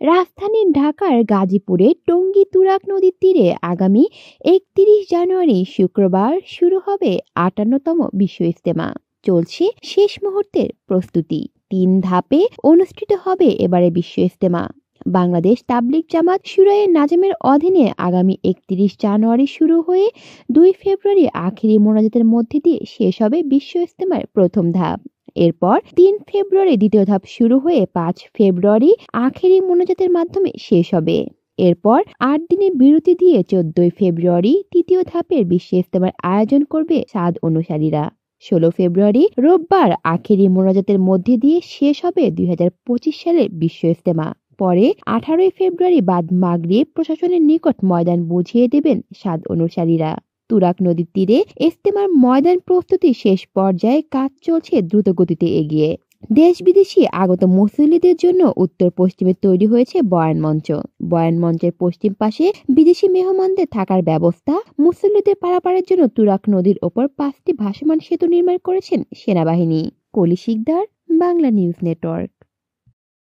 রাজধানী ঢাকার গাজীপুরে টঙ্গী তুরাগ নদীর তীরে আগামী ৩১ জানুয়ারি শুক্রবার শুরু হবে ৫৮তম বিশ্ব ইজতেমা। চলছে শেষ মুহূর্তের প্রস্তুতি। ৩ ধাপে অনুষ্ঠিত হবে এবারে বিশ্ব ইজতেমা। বাংলাদেশ তাবলিগ জামাত শুরায়ে নাজমের অধীনে আগামী ৩১ জানুয়ারি শুরু হয়ে ২ ফেব্রুয়ারি আখেরি মোনাজাতের মধ্যে দিয়ে শেষ হবে বিশ্ব ইজতেমার প্রথম ধাপ। এরপর ৩ ফেব্রুয়ারি দ্বিতীয় ধাপ শুরু হয়ে ৫ ফেব্রুয়ারি আখেরি মোনাজাতের মাধ্যমে শেষ হবে। এরপর ৮ দিনের বিরতি দিয়ে ১৪ ফেব্রুয়ারি তৃতীয় ধাপের বিশ্ব ইজতেমার আয়োজন করবে সাদ অনুসারীরা। ১৬ ফেব্রুয়ারি রোববার আখেরি মোনাজাতের মধ্যে দিয়ে শেষ হবে ২০২৫ সালের বিশ্ব ইজতেমা। পরে ১৮ ফেব্রুয়ারি বাদ মাগরিব প্রশাসনের নিকট ময়দান বুঝিয়ে দেবেন সাদ অনুসারীরা। তুরাগ নদীর তীরে ইজতেমার ময়দান প্রস্তুতি শেষ পর্যায়ে, কাজ চলছে দ্রুত গতিতে এগিয়ে। দেশ বিদেশি আগত মুসল্লিদের জন্য উত্তর পশ্চিমে তৈরি হয়েছে বয়ান মঞ্চ। বয়ান মঞ্চের পশ্চিম পাশে বিদেশি মেহমানদের থাকার ব্যবস্থা। মুসল্লিদের পারাপারের জন্য তুরাগ নদীর ওপর ৫টি ভাসমান সেতু নির্মাণ করেছেন সেনাবাহিনী। কলি শিকদার, বাংলা নিউজ নেটওয়ার্ক।